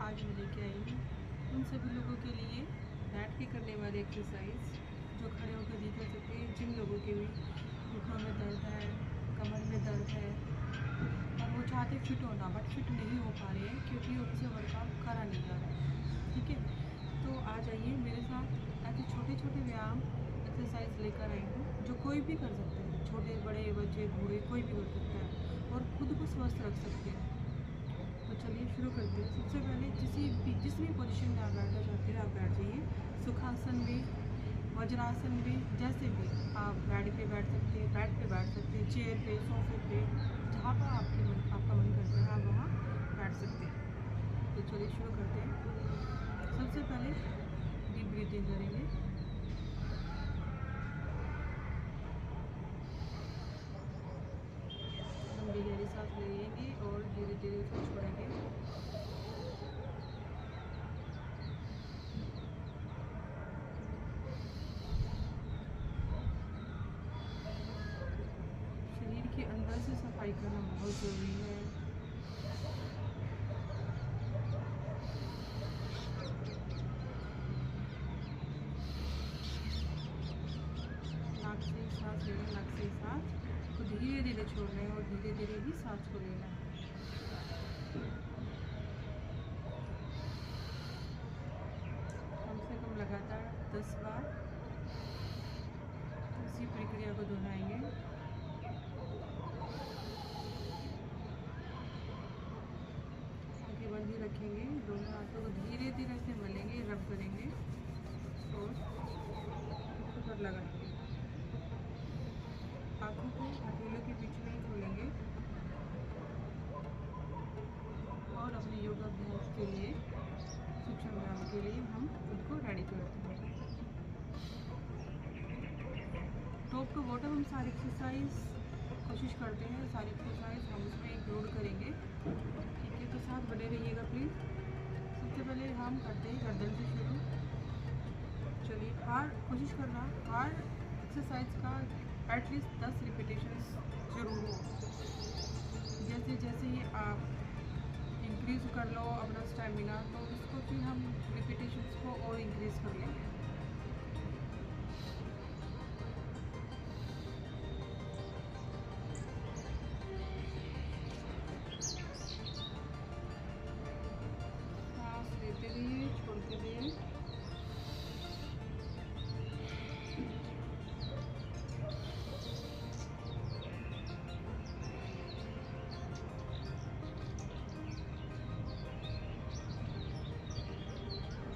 आज मैं लेके आई हूँ उन सभी लोगों के लिए बैठ के करने वाले एक्सरसाइज जो खड़े होकर नहीं कर सकते, जिन लोगों के भी घुटनों में दर्द है, कमर में दर्द है और वो चाहते फिट होना बट फिट नहीं हो पा रहे हैं क्योंकि उनसे वर्कआउट करा नहीं जा रहा है। ठीक है, तो आ जाइए मेरे साथ। ऐसे छोटे छोटे व्यायाम एक्सरसाइज लेकर आई हूँ जो कोई भी कर सकते हैं, छोटे बड़े बच्चे बूढ़े कोई भी कर सकता है और खुद को स्वस्थ रख सकते हैं। तो चलिए शुरू करते हैं। सबसे पहले जिस भी पोजीशन में आप बैठना चाहते हैं आप बैठ जाइए। सुखासन में, वज्रासन में, जैसे भी आप बेड पे बैठ सकते हैं, बेड पे बैठ सकते हैं, चेयर पे, सोफे पे, जहाँ पर आपका मन करता है आप वहाँ बैठ सकते हैं। तो चलिए शुरू करते हैं। सबसे पहले डीप ब्रीथिंग करेंगे। लंबी गहरी सांस लेंगे और धीरे धीरे उसे छोड़ेंगे। शरीर के अंदर से सफाई करना बहुत ज़रूरी है। नाक से सांस लेना, नाक से सांस को धीरे धीरे छोड़ना है और धीरे धीरे ही सांस को लेना है। कम से कम लगातार 10 बार इसी प्रक्रिया को दोहराएंगे। आंखें बंद ही रखेंगे, दोनों हाथों को धीरे धीरे से मलेंगे, रब करेंगे और ऊपर लगाएंगे। आंखों को हथेलियों के बीच में ही खोलेंगे और अपने योगाभ्यास के लिए, सूक्ष्म व्यायाम के लिए हम खुद को रेडी करते हैं। टॉप टू बॉटम हम सारी एक्सरसाइज कोशिश करते हैं, सारी एक्सरसाइज हम उसमें इंक्लूड करेंगे। ठीक है, तो साथ बने रहिएगा प्लीज़। सबसे पहले हम करते हैं गर्दन से शुरू। चलिए, हर कोशिश करना हर एक्सरसाइज का एटलीस्ट 10 रिपीटेशंस ज़रूर हो। जैसे जैसे ही आप इंक्रीज़ कर लो अपना स्टेमिना तो इसको फिर हम रिपीटेशंस को और इंक्रीज़ कर लेंगे। सांस लेते रहिए, छोड़ते रहिए।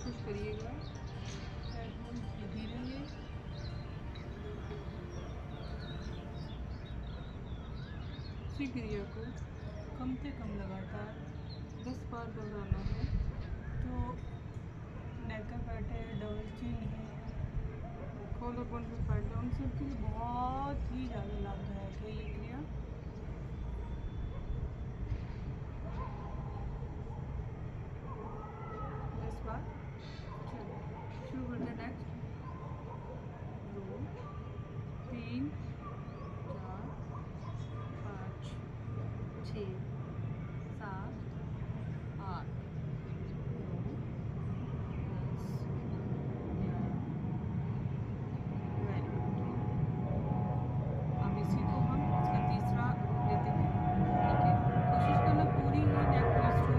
कोशिश करिएगा धीरे। इसी क्रिया को कम से कम लगातार 10 बार दोहराना है। जो नेक का फैट है, डबल चिन है, कॉलर बोन पे फैट है, उन सब के लिए बहुत ही ज़्यादा लाभदायक है ये क्रिया। शुरू करते हैं। नेक्स्ट 2 3 4 5 6 7 8 9 10 11। Very good. अब इसी को हम इसका तीसरा रूप लेते हैं। ठीक है, कोशिश करना पूरी ही नेक ट्विस्ट हो।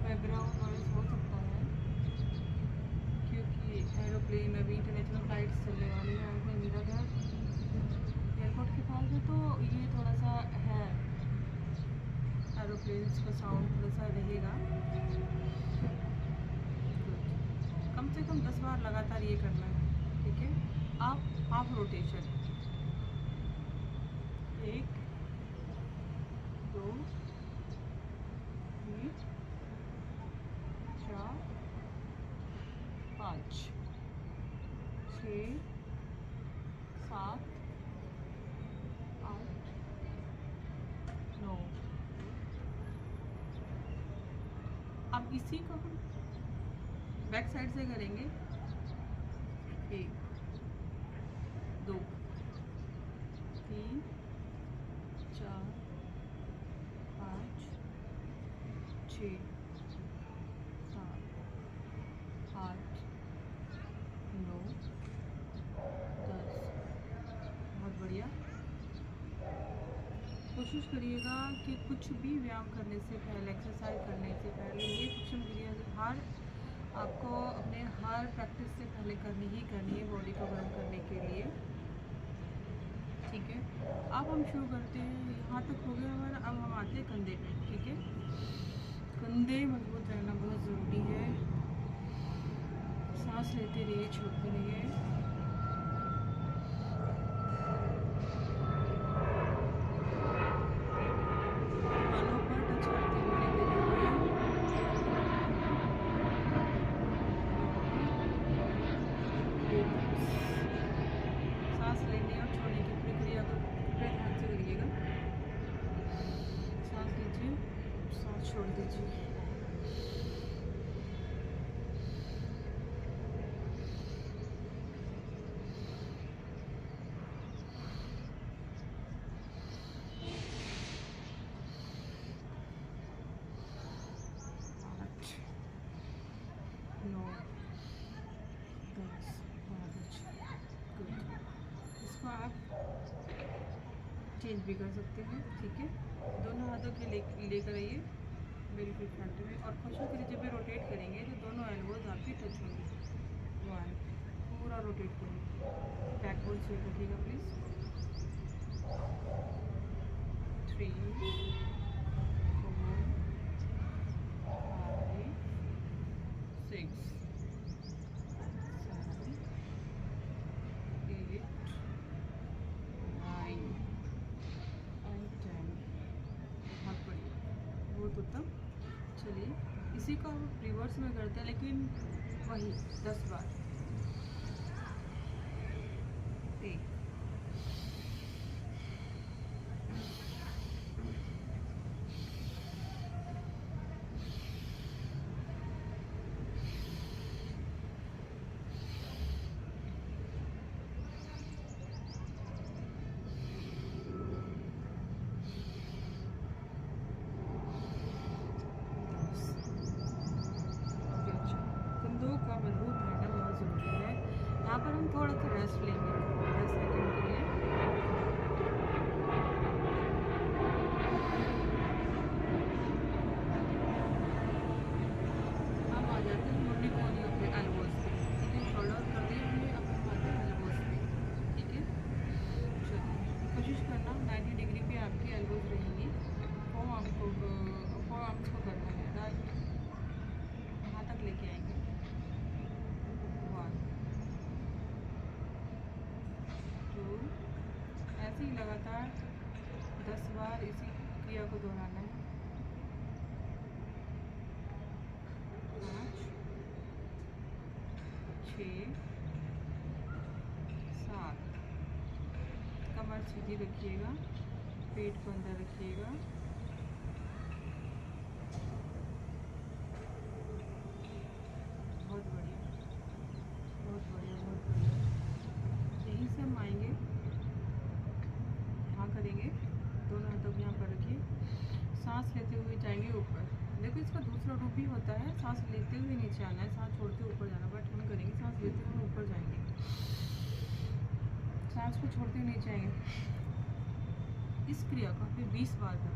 बैकग्राउंड नॉइज हो सकता है क्योंकि एरोप्लेन अभी इंटरनेशनल फ्लाइट्स चलने वाली हैं। मैं मेरा घर एयरपोर्ट के पास है तो ये थोड़ा सा है, एरोप्लेन्स का साउंड थोड़ा सा रहेगा। कम से कम 10 बार लगातार ये करना है। ठीक है, आप हाफ रोटेशन 1 2 अब इसी को हम बैक साइड से करेंगे। 1 2 3 4 5 6 7 8 9 10। बहुत बढ़िया। कोशिश करिएगा कि कुछ भी व्यायाम करने से पहले, एक्सरसाइज करने से पहले ये सूक्ष्म क्रिया हर आपको अपने हर प्रैक्टिस से पहले करनी ही करनी है बॉडी को गर्म करने के लिए। ठीक है, अब हम शुरू करते हैं। यहाँ तक हो गया हमारा। अब हम आते हैं कंधे पे। ठीक है, कंधे मजबूत रहना बहुत ज़रूरी है। सांस लेते रहिए, छोड़ते रहिए। सांस लेने और छोड़ने की प्रक्रिया को ध्यान से करिएगा। सांस लीजिए, सांस छोड़ दीजिए। इसको आप चेंज भी कर सकते हैं। ठीक है, दोनों हाथों के लेकर आइए बिल्कुल फ्रंट में, और कोशिश करिए जब भी रोटेट करेंगे तो दोनों एल्बोज आपकी टच होंगे। 1 पूरा रोटेट करिए। बैकवर्ड से रखिएगा प्लीज़। 3 4 5 6 उत्तम। चलिए, इसी को हम रिवर्स में करते हैं, लेकिन वही 10 बार। 1 का मजबूत रहना बहुत ज़रूरी है। यहाँ पर हम थोड़ा सा रेस्ट लेंगे 10 सेकंड के लिए। हम आ जाते हैं मुंडी कोनियों पे, एल्बोज पे। ठीक है, शोल्डर कर दिया हमने, अब हम आते हैं एल्बोज पे। ठीक है, चलिए कोशिश करना 90 डिग्री पे आपकी एल्बोज रहेंगी। फोर आर्म्स को करना है, राइट यहाँ तक लेके आएंगे। 1 2 ऐसे ही लगातार 10 बार इसी क्रिया को दोहराना है। 5 6 7। कमर सीधी रखिएगा, पेट को अंदर रखिएगा। बहुत बढ़िया, बहुत बढ़िया, बहुत बढ़िया। यहीं से हम आएंगे, यहाँ करेंगे, दोनों हाथों को यहाँ पर रखिए। सांस लेते हुए जाएंगे ऊपर। देखो, इसका दूसरा रूप भी होता है, सांस लेते हुए नीचे आना है, सांस छोड़ते हुए ऊपर जाना। बट हम करेंगे सांस लेते हुए ऊपर जाएंगे, सांस को छोड़ते हुए नीचे आएंगे। इस क्रिया को फिर 20 बार करना है।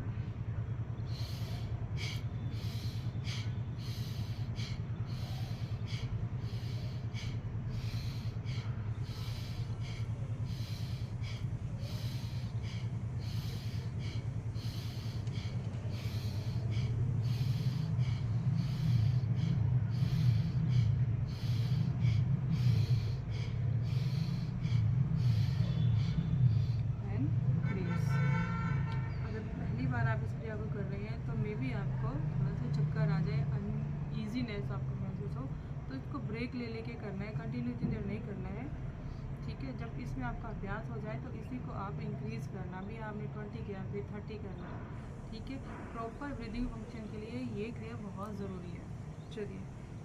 आप इस क्रिया को कर रहे हैं तो मे भी आपको थोड़ा सा चक्कर आ जाए, अनईजीनेस आपको महसूस हो, तो इसको ब्रेक ले लेके करना है, कंटिन्यू इतनी देर नहीं करना है। ठीक है, जब इसमें आपका अभ्यास हो जाए तो इसी को आप इंक्रीज़ करना, भी आपने 20 किया फिर 30 करना है। ठीक है, प्रॉपर ब्रीदिंग फंक्शन के लिए ये क्रिया बहुत ज़रूरी है। चलिए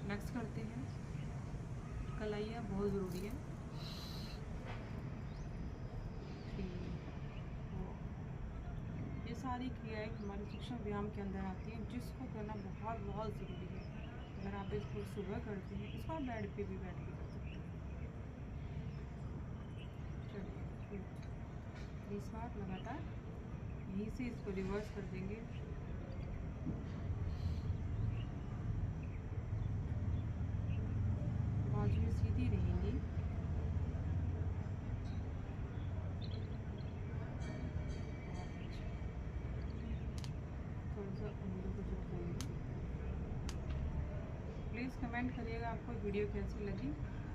नेक्स्ट करते हैं। कलाइयाँ बहुत ज़रूरी है। 3 4। ये सारी क्रियाएं हमारे सूक्ष्म व्यायाम के अंदर आती हैं, जिसको करना बहुत बहुत ज़रूरी है। अगर आप इसको सुबह करते हैं, इसको आप बेड पे भी बैठ के कर सकते हैं। चलिए 30 बार लगातार यहीं से इसको रिवर्स कर देंगे। बाजुएं सीधी रहेंगी। थोड़ा सा उंगलियों को झुकाएंगे। प्लीज़ कमेंट करिएगा आपको वीडियो कैसी लगी,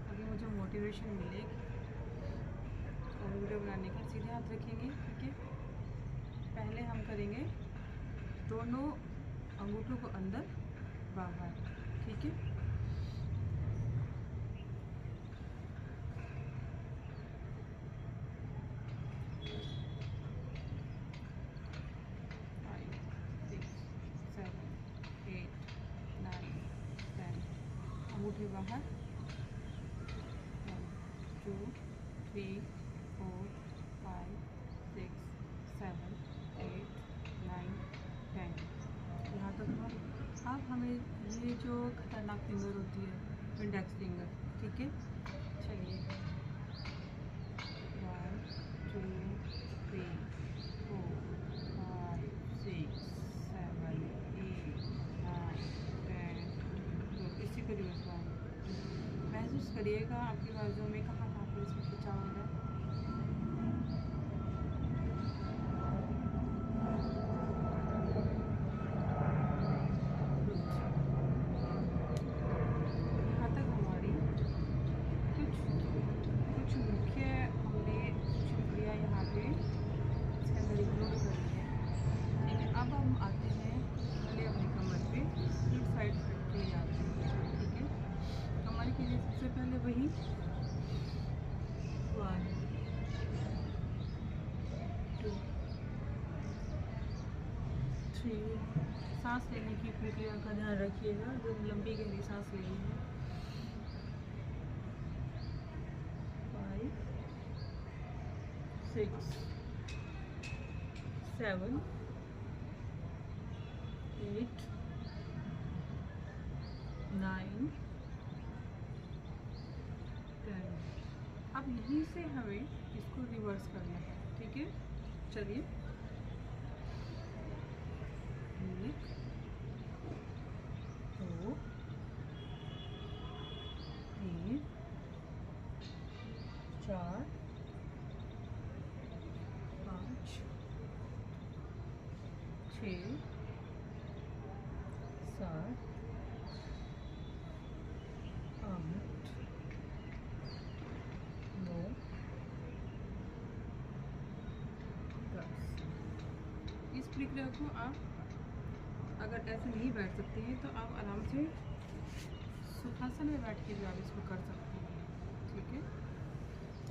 ताकि मुझे मोटिवेशन मिलेगी और वीडियो बनाने का। सीधे हाथ रखेंगे, ठीक है। पहले हम करेंगे दोनों अंगूठों को अंदर बाहर, ठीक है। अंगूठे बाहर। 1 2 3 4 5 6 7 8 9 10। यहाँ तक हम अब हमें ये जो खतरनाक फिंगर होती है, इंडेक्स फिंगर, ठीक है। चलिए 1 2 3 4 5 6 7 8 9 10। तो इसी को रिवर्स महसूस करिएगा आपकी बाजू में कहाँ कहाँ पर इसमें खिंचाव हो रहा है। यहाँ तक हमारी कुछ मुख्य हमने क्रिया यहाँ पे इसके अंदर इंक्लूड करी है, ठीक है। अब हम आते हैं पहले अपनी कमर पे, एक साइड के लिए आते हैं, ठीक है। कमर के लिए सबसे पहले वही 1 2 3। सांस लेने की प्रक्रिया का ध्यान रखिएगा, जो लंबी गहरी सांस लेनी है। 5 6 7 8 9 10। अब यहीं से हमें इसको रिवर्स करना है, ठीक है। चलिए 1 2 3 4 5 6 7 8 9 10। इस प्रक्रिया को आप अगर ऐसे नहीं बैठ सकते हैं तो आप आराम से सुखासन में बैठ के भी आप इसको कर सकते हैं, ठीक है।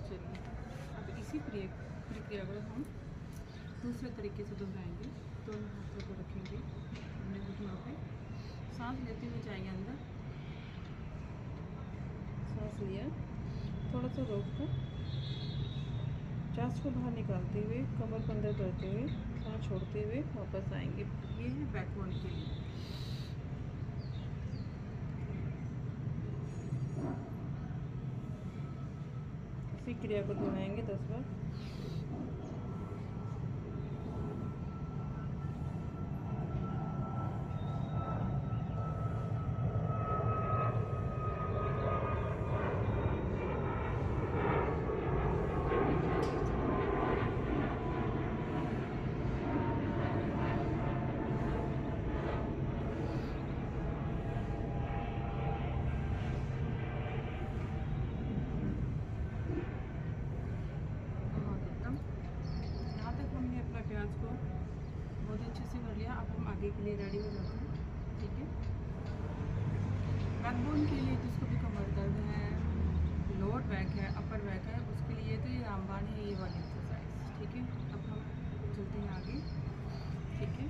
चलिए अब इसी प्रक्रिया को हम दूसरे तरीके से दोहराएंगे। दोनों हाथों को रखेंगे अपने घुटनों पे, सांस लेते हुए जाएंगे अंदर। सांस लिया, थोड़ा सा रोक कर चास को बाहर निकालते हुए, कमर को अंदर करते हुए, सांस छोड़ते हुए वापस आएंगे। ये है बैकवर्ड के लिए। इसी क्रिया को दोहराएंगे 10 बार। अभ्यास को बहुत अच्छे से कर लिया। अब हम आगे के लिए रेडी हो जाते हैं, ठीक है। बैकबोन के लिए जिसको भी कमर दर्द है, लोअर बैक है, अपर बैक है, उसके लिए तो ये रामबाण है, ये वाली एक्सरसाइज, ठीक है। अब हम चलते हैं आगे, ठीक है।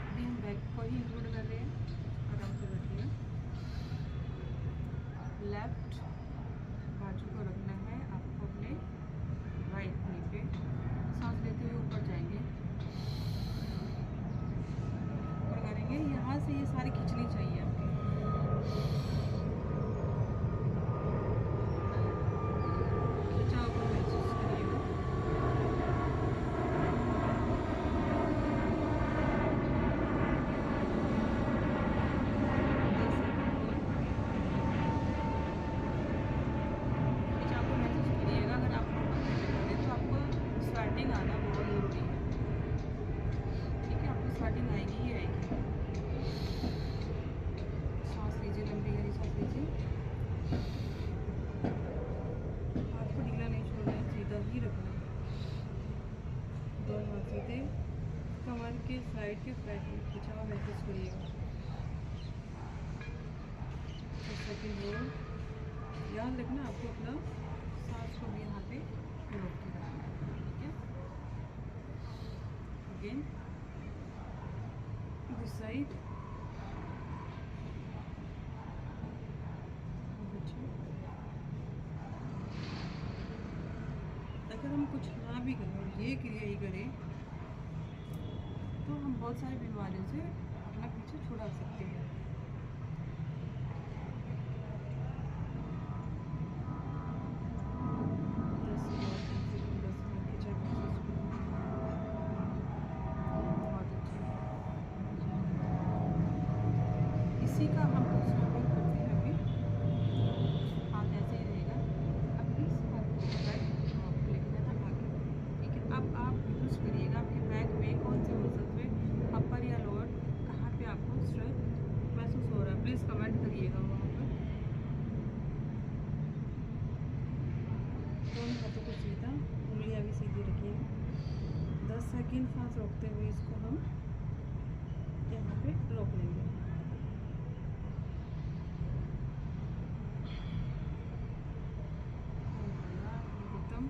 अभी हम बैक को ही इंक्लूड कर रहे हैं। आराम से से ये सारी खींचनी चाहिए आपकी। खिंचाव को महसूस करिएगा। खिंचाव को महसूस करिएगा। अगर आप पकड़ने में करें तो आपको स्वेटिंग आना बहुत ज़रूरी है। ठीक है, आपको स्वेटिंग आएगी ही आएगी। सांस लीजिए, लंबी गहरी सांस लीजिए। हाथ को ढीला नहीं छोड़ना है, सीधा ही रखना है। दोनों हाथ सीधे, कमर के साइड के बैक में खिंचाव महसूस करिएगा। 10 सेकंड और याद रखना, आपको अपना सांस को भी यहाँ पे रोक के रखना है। ठीक है, अगेन दिस साइड। अगर हम कुछ ना भी करें और ये क्रिया ही करें तो हम बहुत सारी बीमारियों से अपना पीछे छुड़ा सकते हैं। इसी का हम दूसरा भी करते हैं अभी। हाथ ऐसे ही रहेगा। अब इस हाथ को बैक लेके जाना आगे। ठीक है, अब आप महसूस करिएगा आपके बैक में कौन से मसल्स में, अपर या लोअर, कहाँ पे आपको स्ट्रेच महसूस हो रहा है। प्लीज़ कमेंट करिएगा वहाँ पर। दोनों हाथों को सीधा, उंगलियाँ भी सीधी रखिएगा। 10 सेकंड सांस रोकते हुए इसको हम यहाँ पे रोक लेंगे। एकदम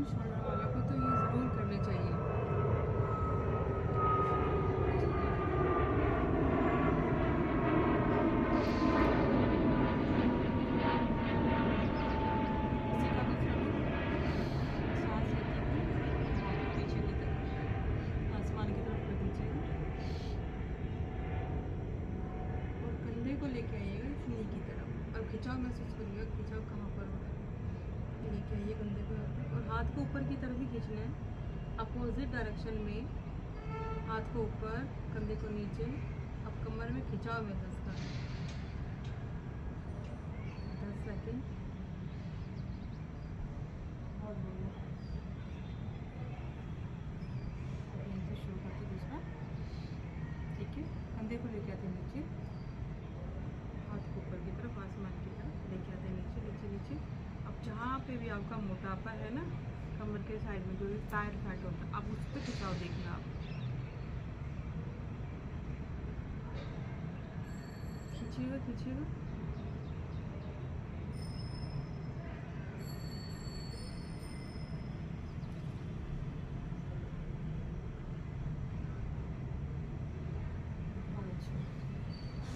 शोल्डर वालों को तो ये ज़रूर करने चाहिए। इसी का दूसरा रूप, सांस लेते हुए पीछे की तरफ, आसमान की तरफ कर दीजिएगा और कंधे को लेके आइएगा नी की तरफ। अब खिंचाव महसूस करिएगा, खिंचाव कहाँ पर हो रहा है। लेके आइए कंधे को यहाँ पे और हाथ को ऊपर की तरफ ही खींचना है। अपोजिट डायरेक्शन में हाथ को ऊपर, कंधे को नीचे। अब कमर में खिंचाव महसूस करना है। 10 सेकंड और बोलो। यहीं से शुरू करते दूसरा। ठीक है, कंधे को लेके आते नीचे, हाथ को ऊपर की तरफ, आसमान की तरफ लेके आते नीचे नीचे नीचे। अब जहाँ पे भी आपका मोटापा है ना, कमर के साइड में जो भी टायर फैट होता है, अब उस पर खिंचाव देखना। आप खींचिएगा खींचिएगा।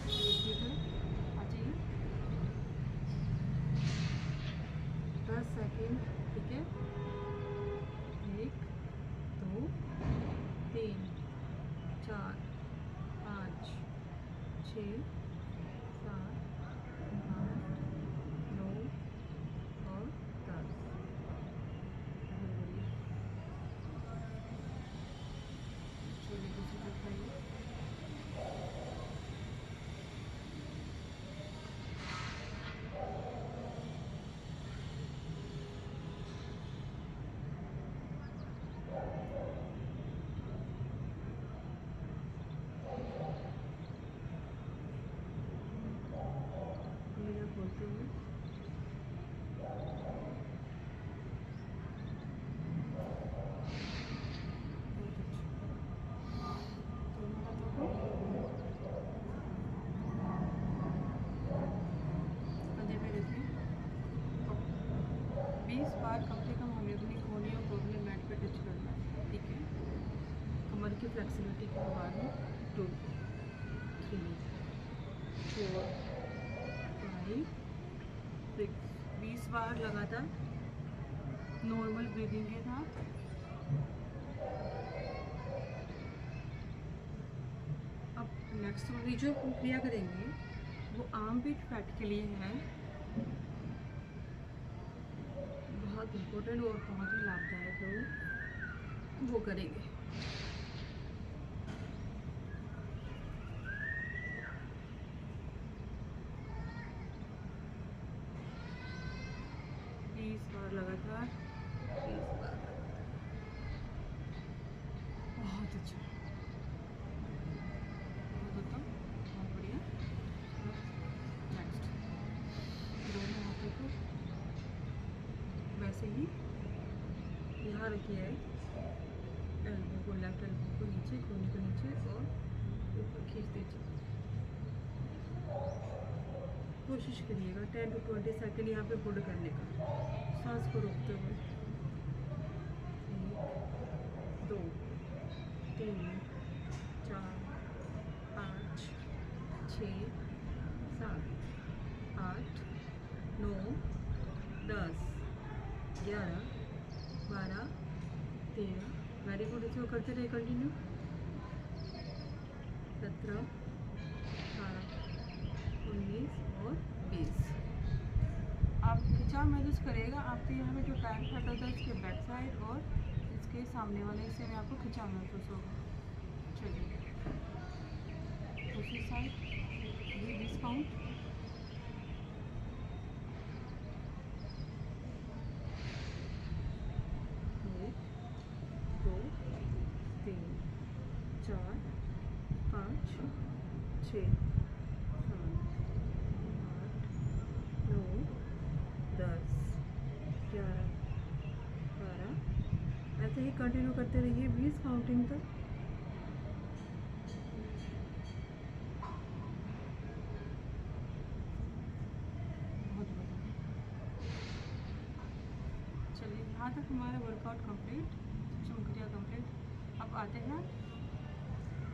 दूसरी तरफ आ जाइए। 10 सेकंड। ठीक है, 1 2 3 4 5 6 7 फ्लेक्सिबिलिटी को दबा दूँ। 2 3 4 5 6 20 बार लगातार नॉर्मल ब्रीदिंग के साथ। अब नेक्स्ट वाली जो क्रिया करेंगे वो आर्मपिट फैट के लिए है, बहुत इम्पोर्टेंट और बहुत ही लाभदायक है, वो करेंगे। लगातार 20 बार, बहुत अच्छा, बहुत बढ़िया। नेक्स्ट दोनों हाथों को वैसे ही यहाँ रखिए, एल्बो को, लेफ्ट एल्बो को नीचे, कोहनी को नीचे और ऊपर खींच दीजिए। कोशिश करिएगा 10 to 20 सेकेंड यहाँ पे होल्ड करने का, सांस को रोकते हुए। 1 2 3 4 5 6 7 8 9 10 11 12 13। वेरी गुड, इसको करते रहे कंटिन्यू। 17 18 19 और 20। आप खिंचाव महसूस करेगा, आपके यहाँ में जो पैर फट होता है इसके बैक साइड और इसके सामने वाले हिस्से में आपको खिंचाव महसूस होगा। चलिए दूसरी साइड, ये 20 काउंट। 1 2 3 4 5 6 7 8 9 10 11 12। ऐसे ही कंटिन्यू करते रहिए 20 काउंटिंग तक। बहुत बढ़िया। चलिए यहाँ तक हमारा वर्कआउट कंप्लीट, क्रिया कंप्लीट। अब आते हैं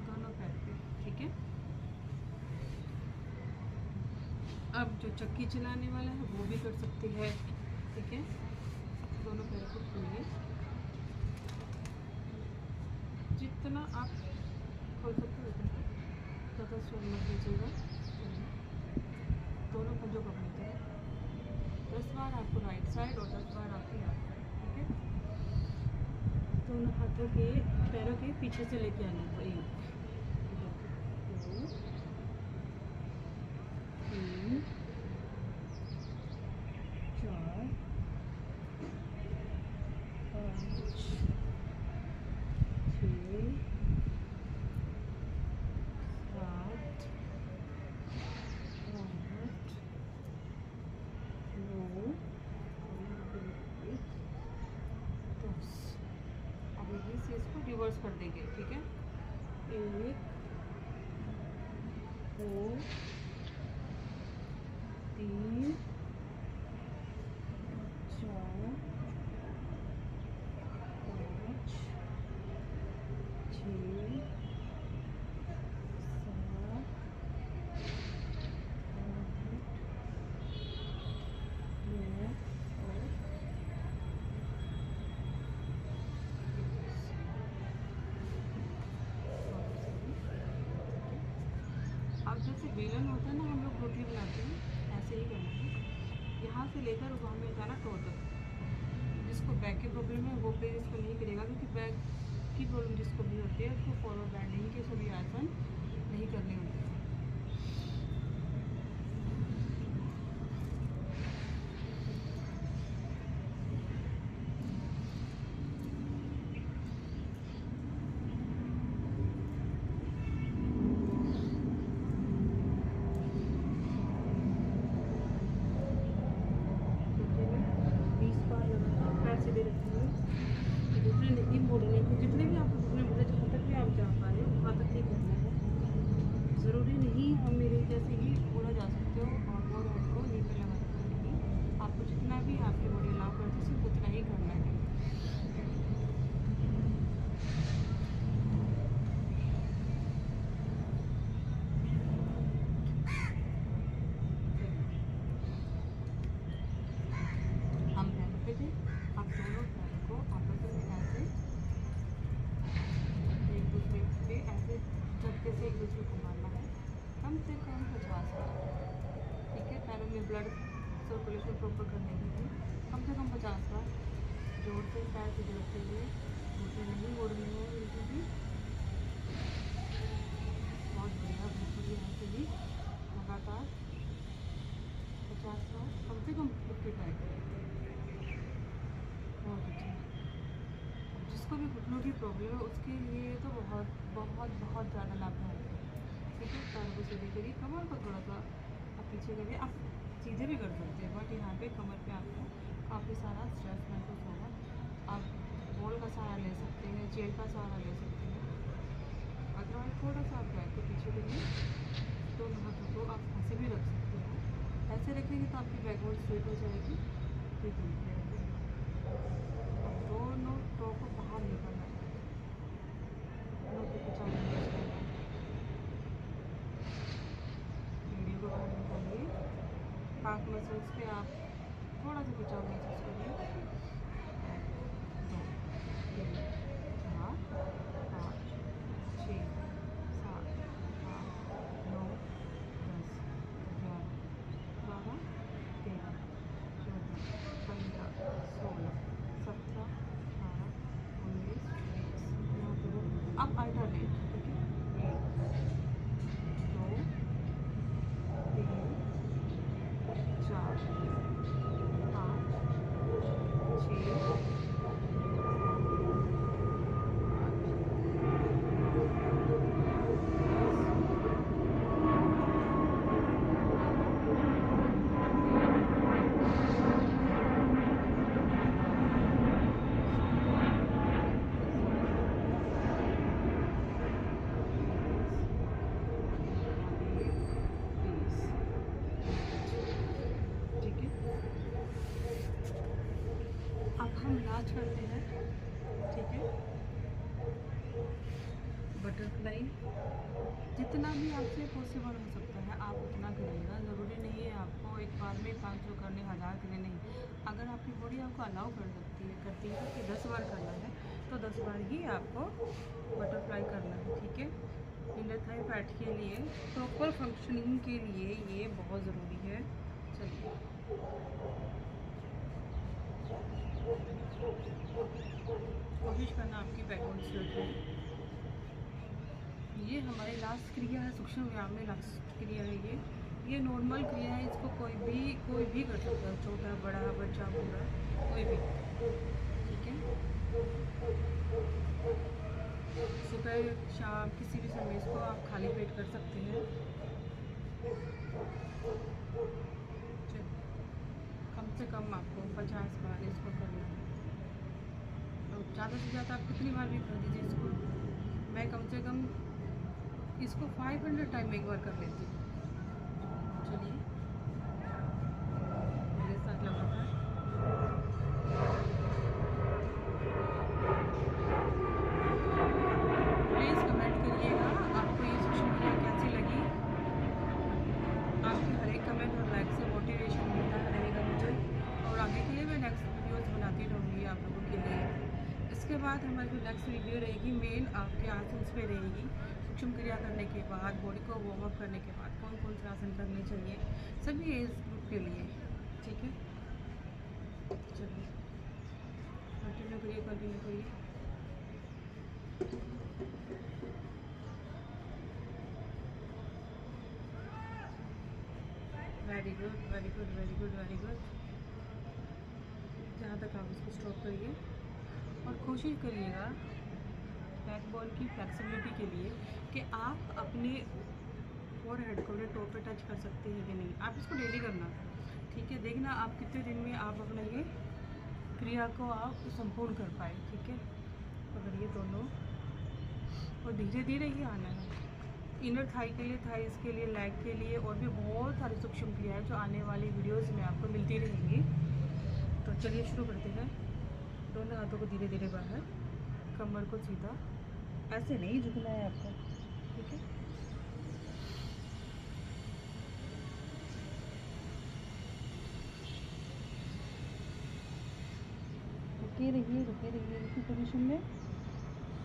दोनों पैर पे, ठीक है। अब जो चक्की चलाने वाला है वो भी कर सकते हैं, ठीक है। दोनों पैर को खोलिए, जितना आप खोल सकते हो उतना, ज़्यादा स्वर मत लीजिएगा। दोनों पंजों को अपनी तरफ 10 बार आपको राइट साइड और 10 बार आपके यहाँ, ठीक है। दोनों हाथों के पैरों के पीछे से लेके आना है। 1 2 3 4 5 6 7 8 9 10। अब यहीं से इसको रिवर्स कर देंगे, ठीक है। 1 2 3 4 5 6 अब जैसे बेलन होता है ना, हम लोग रोटी बनाते हैं, ऐसे ही करना है। यहाँ से लेकर वहाँ में जाना टो तक। जिसको बैक की प्रॉब्लम है वो प्लीज़ इसको नहीं करेगा, क्योंकि बैक की प्रॉब्लम जिसको भी होती है उसको फॉरवर्ड बैंडिंग के सभी आसन नहीं करने होते हैं। सीधे रखेंगे, घुटने नहीं मोड़ने, जितने भी आप घुटने मोड़े, जहाँ तक भी आप जा पा रहे हो वहाँ तक नहीं करना है। ज़रूर काफ़ी देर के लिए घुटने नहीं मोड़ने हैं बिल्कुल भी। बहुत बढ़िया, बिल्कुल यहाँ से भी लगातार 50 बार कम से कम 50 ट्राई करें। बहुत अच्छा। जिसको भी घुटनों की प्रॉब्लम है उसके लिए तो बहुत बहुत बहुत ज़्यादा लाभदायक है। ठीक है, पैरों को सीधे करिए, कमर को थोड़ा सा आप पीछे करिए। आप सीधे भी कर सकते हैं बट यहाँ पे कमर पे आपको काफ़ी सारा स्ट्रेस महसूस होगा। आप बॉल का सहारा ले सकते हैं, चेयर का सहारा ले सकते हैं। अदरवाइज थोड़ा सा आप बैक को पीछे करिए, दोनों हाथों को आप ऐसे भी रख सकते हो। ऐसे रखेंगे तो आपकी बैकबोन स्ट्रेट हो जाएगी। ठीक है, अब दोनों टो को बाहर निकालना है, दोनों को खिंचाना है। वीडियो को बाहर निकालिए। काफ मसल्स पे आप थोड़ा सा खिंचाव महसूस करिए। 2 3 4 5 6 7 8 9 10 11 12 13 14 15 16 17 18 19 20। यहाँ पे वो आप अल्टरनेट, ठीक है, 1 2 3 4 5 6 अब हम लास्ट करते हैं। ठीक है, बटरफ्लाई जितना भी आपसे पॉसिबल हो सकता है आप उतना करिएगा। ज़रूरी नहीं है आपको एक बार में 500 करने, 1000 करने, नहीं। अगर आपकी बॉडी आपको अलाउ करती है कि 10 बार करना है तो 10 बार ही आपको बटरफ्लाई करना है। ठीक है, इनर थाई फैट के लिए, प्रॉपर फंक्शनिंग के लिए ये बहुत ज़रूरी है। चलिए, कोशिश करना आपकी बैकबोन स्ट्रेट रहे। ये हमारी लास्ट क्रिया है, सूक्ष्म व्यायाम में लास्ट क्रिया है ये नॉर्मल क्रिया है। इसको कोई भी कर सकता है, छोटा बड़ा बच्चा बूढ़ा कोई भी। ठीक है, सुबह शाम किसी भी समय इसको आप खाली पेट कर सकते हैं। कम से कम आपको 50 बार इसको करना है। तो ज़्यादा से ज़्यादा आप कितनी बार भी कर दीजिए इसको। मैं कम से कम इसको 500 टाइम एक बार कर लेती हूँ। चलिए, मेरे साथ लगातार प्लीज़ कमेंट करिएगा आपको ये सूक्ष्म क्रिया कैसी लगी। आपके हर एक कमेंट और लाइक से मोटिवेशन मिलता रहेगा मुझे, और आगे के लिए मैं नेक्स्ट वीडियोस बनाती रहूँगी आप लोगों के लिए। इसके बाद हमारी जो नेक्स्ट वीडियो रहेगी मेन आपके आसन्स पे रहेगी। सूक्ष्म क्रिया करने के बाद, बॉडी को वार्म अप करने के बाद कौन कौन से आसन करने चाहिए सभी एज ग्रुप के लिए। ठीक है, चलिए कंटिन्यू करिए। Very good. जहाँ तक आप इसको स्टॉप करिए और कोशिश करिएगा बैकबोन की फ्लेक्सिबिलिटी के लिए कि आप अपने फोरहेड को अपने टो पे टच कर सकते हैं कि नहीं। आप इसको डेली करना। ठीक है, देखना आप कितने दिन में आप अपना ये क्रिया को आप संपूर्ण कर पाए। ठीक है, पकड़िए दोनों और धीरे धीरे ही आना है। इनर थाई के लिए, थाइस के लिए, लेग के लिए और भी बहुत सारी सूक्ष्म क्रियाएं जो आने वाली वीडियोस में आपको मिलती रहेंगी। तो चलिए शुरू करते हैं। दोनों हाथों को धीरे धीरे बाहर, कमर को सीधा, ऐसे नहीं झुकना है आपको। ठीक है, रुके रहिए इसी पोजीशन में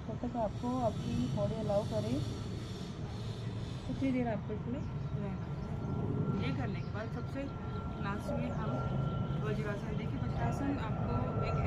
तब तक आपको अपनी बॉडी अलाउ करे उतनी देर आपको इसमें रहना। ये करने के बाद सबसे लास्ट में हम वज्रासन। देखिए, वज्रासन आपको एक